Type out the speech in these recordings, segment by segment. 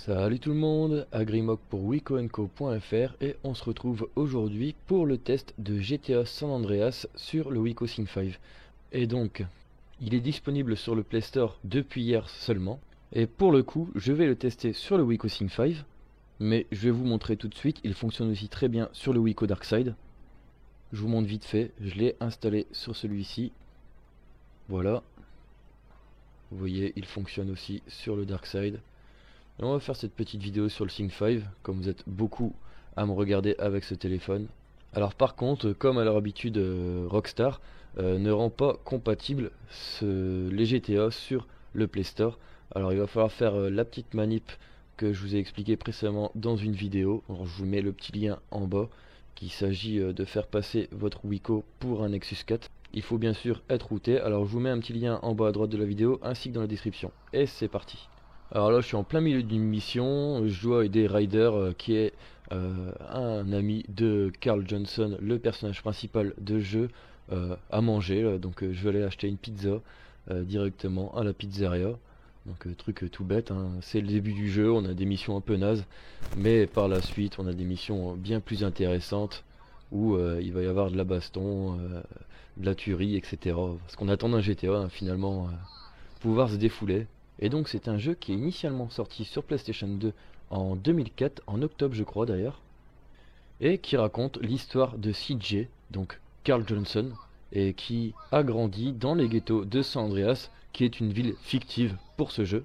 Salut tout le monde, Agrimoc pour wicoenco.fr et on se retrouve aujourd'hui pour le test de GTA San Andreas sur le Wico Sync 5. Et donc, il est disponible sur le Play Store depuis hier seulement. Et pour le coup, je vais le tester sur le Wico Sync 5. Mais je vais vous montrer tout de suite, il fonctionne aussi très bien sur le Wico Darkside. Je vous montre vite fait, je l'ai installé sur celui-ci. Voilà. Vous voyez, il fonctionne aussi sur le Darkside. Et on va faire cette petite vidéo sur le Sync 5, comme vous êtes beaucoup à me regarder avec ce téléphone. Alors par contre, comme à leur habitude, Rockstar ne rend pas compatible les GTA sur le Play Store. Alors il va falloir faire la petite manip que je vous ai expliqué précédemment dans une vidéo. Alors, je vous mets le petit lien en bas, qu'il s'agit de faire passer votre Wico pour un Nexus 4. Il faut bien sûr être routé, alors je vous mets un petit lien en bas à droite de la vidéo ainsi que dans la description. Et c'est parti. Alors là je suis en plein milieu d'une mission, je dois aider Ryder qui est un ami de Carl Johnson, le personnage principal de jeu, à manger. Donc je vais aller acheter une pizza directement à la pizzeria. Donc truc tout bête, hein. C'est le début du jeu, on a des missions un peu nazes, mais par la suite on a des missions bien plus intéressantes où il va y avoir de la baston, de la tuerie, etc. Parce qu'on attend d'un GTA hein, finalement pouvoir se défouler. Et donc c'est un jeu qui est initialement sorti sur PlayStation 2 en 2004, en octobre je crois d'ailleurs, et qui raconte l'histoire de CJ, donc Carl Johnson, et qui a grandi dans les ghettos de San Andreas, qui est une ville fictive pour ce jeu.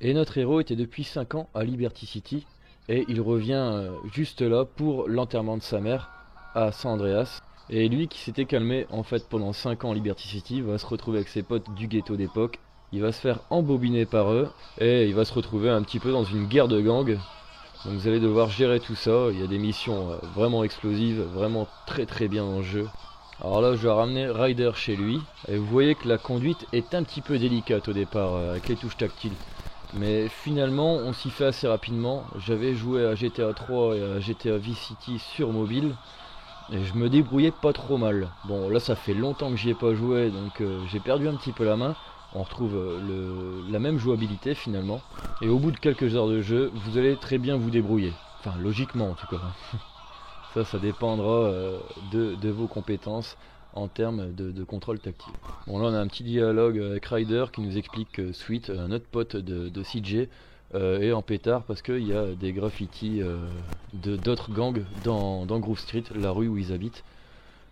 Et notre héros était depuis 5 ans à Liberty City, et il revient juste là pour l'enterrement de sa mère à San Andreas. Et lui qui s'était calmé en fait pendant 5 ans à Liberty City va se retrouver avec ses potes du ghetto d'époque. Il va se faire embobiner par eux et il va se retrouver un petit peu dans une guerre de gang. Donc vous allez devoir gérer tout ça. Il y a des missions vraiment explosives, vraiment très bien dans le jeu. Alors là je vais ramener Ryder chez lui. Et vous voyez que la conduite est un petit peu délicate au départ avec les touches tactiles. Mais finalement on s'y fait assez rapidement. J'avais joué à GTA 3 et à GTA Vice City sur mobile. Et je me débrouillais pas trop mal. Bon là ça fait longtemps que j'y ai pas joué donc j'ai perdu un petit peu la main. On retrouve la même jouabilité finalement. Et au bout de quelques heures de jeu, vous allez très bien vous débrouiller. Enfin, logiquement en tout cas. Ça dépendra de vos compétences en termes de contrôle tactile. Bon là on a un petit dialogue avec Ryder qui nous explique que Sweet, un autre pote de CJ, est en pétard parce qu'il y a des graffitis d'autres gangs dans Grove Street, la rue où ils habitent.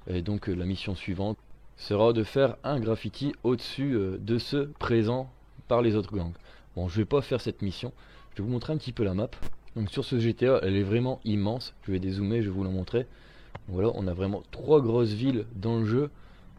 Et donc la mission suivante sera de faire un graffiti au-dessus de ceux présents par les autres gangs. Bon, je vais pas faire cette mission, je vais vous montrer un petit peu la map. Donc sur ce GTA, elle est vraiment immense, je vais dézoomer, je vais vous la montrer. Voilà, on a vraiment 3 grosses villes dans le jeu,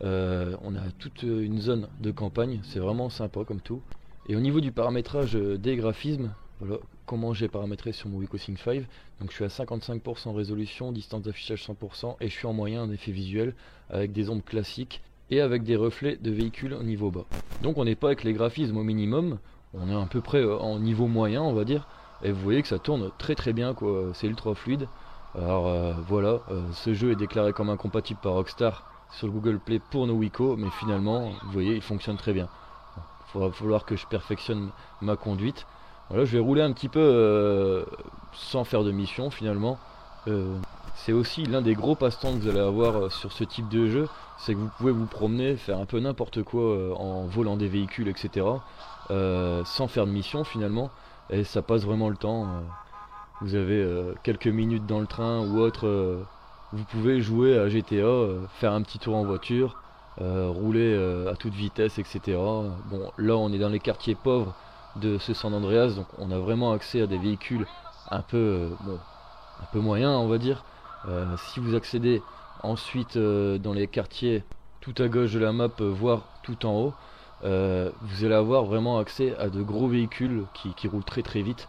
on a toute une zone de campagne, c'est vraiment sympa comme tout. Et au niveau du paramétrage des graphismes, voilà comment j'ai paramétré sur mon Wico Sync 5. Donc je suis à 55% résolution, distance d'affichage 100% et je suis en moyen en effet visuel avec des ombres classiques et avec des reflets de véhicules au niveau bas. Donc on n'est pas avec les graphismes au minimum, on est à peu près en niveau moyen on va dire. Et vous voyez que ça tourne très bien quoi, c'est ultra fluide. Alors voilà, ce jeu est déclaré comme incompatible par Rockstar sur le Google Play pour nos Wico, mais finalement vous voyez il fonctionne très bien. Il va falloir que je perfectionne ma conduite. Voilà, je vais rouler un petit peu sans faire de mission finalement. C'est aussi l'un des gros passe-temps que vous allez avoir sur ce type de jeu, c'est que vous pouvez vous promener, faire un peu n'importe quoi en volant des véhicules, etc. Sans faire de mission finalement, et ça passe vraiment le temps. Vous avez quelques minutes dans le train ou autre, vous pouvez jouer à GTA, faire un petit tour en voiture, rouler à toute vitesse, etc. Bon, là on est dans les quartiers pauvres de ce San Andreas, donc on a vraiment accès à des véhicules un peu, un peu moyens on va dire. Si vous accédez ensuite dans les quartiers tout à gauche de la map, voire tout en haut, vous allez avoir vraiment accès à de gros véhicules qui roulent très vite.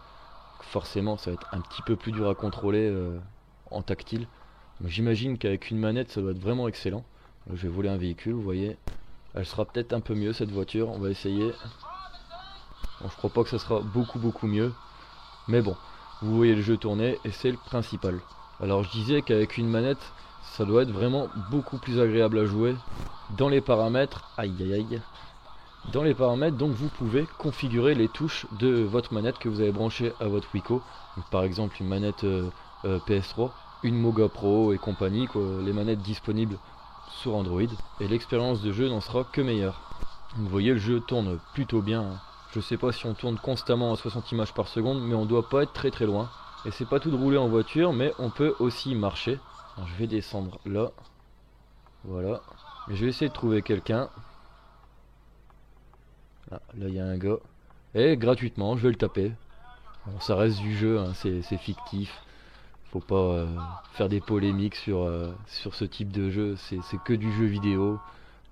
Forcément ça va être un petit peu plus dur à contrôler en tactile. J'imagine qu'avec une manette ça doit être vraiment excellent. Je vais voler un véhicule, vous voyez. Elle sera peut-être un peu mieux cette voiture, on va essayer. Bon, je crois pas que ça sera beaucoup mieux. Mais bon, vous voyez le jeu tourner et c'est le principal. Alors je disais qu'avec une manette, ça doit être vraiment beaucoup plus agréable à jouer. Dans les paramètres, aïe, Dans les paramètres, donc, vous pouvez configurer les touches de votre manette que vous avez branchée à votre Wiko. Donc, par exemple une manette PS3, une Moga Pro et compagnie, quoi, les manettes disponibles sur Android. Et l'expérience de jeu n'en sera que meilleure. Vous voyez, le jeu tourne plutôt bien. Je sais pas si on tourne constamment à 60 images par seconde, mais on doit pas être très loin. Et c'est pas tout de rouler en voiture, mais on peut aussi marcher. Alors, je vais descendre là. Voilà. Et je vais essayer de trouver quelqu'un. Ah, là il y a un gars. Et gratuitement, je vais le taper. Bon, ça reste du jeu, hein, c'est fictif. Faut pas faire des polémiques sur ce type de jeu. C'est que du jeu vidéo.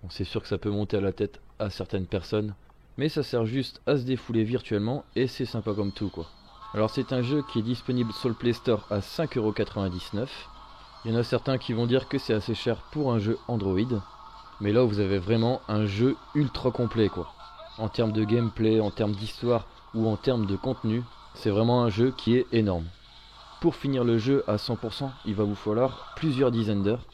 Bon, c'est sûr que ça peut monter à la tête à certaines personnes. Mais ça sert juste à se défouler virtuellement et c'est sympa comme tout, quoi. Alors c'est un jeu qui est disponible sur le Play Store à 5,99 €. Il y en a certains qui vont dire que c'est assez cher pour un jeu Android. Mais là vous avez vraiment un jeu ultra complet, quoi. En termes de gameplay, en termes d'histoire ou en termes de contenu, c'est vraiment un jeu qui est énorme. Pour finir le jeu à 100%, il va vous falloir plusieurs dizaines d'heures.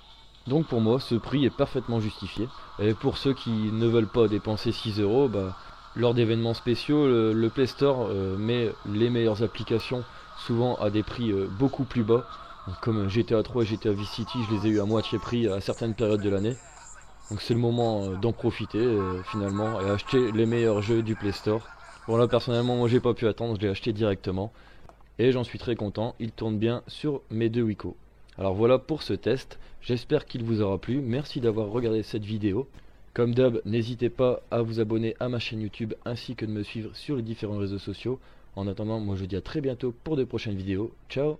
Donc pour moi, ce prix est parfaitement justifié. Et pour ceux qui ne veulent pas dépenser 6 €, lors d'événements spéciaux, le Play Store met les meilleures applications, souvent à des prix beaucoup plus bas. Donc comme GTA 3 et GTA Vice City, je les ai eu à moitié prix à certaines périodes de l'année. Donc c'est le moment d'en profiter finalement et acheter les meilleurs jeux du Play Store. Bon là personnellement moi j'ai pas pu attendre, je l'ai acheté directement. Et j'en suis très content, il tourne bien sur mes deux Wiko. Alors voilà pour ce test, j'espère qu'il vous aura plu, merci d'avoir regardé cette vidéo. Comme d'hab, n'hésitez pas à vous abonner à ma chaîne YouTube ainsi que de me suivre sur les différents réseaux sociaux. En attendant, moi je vous dis à très bientôt pour de prochaines vidéos. Ciao!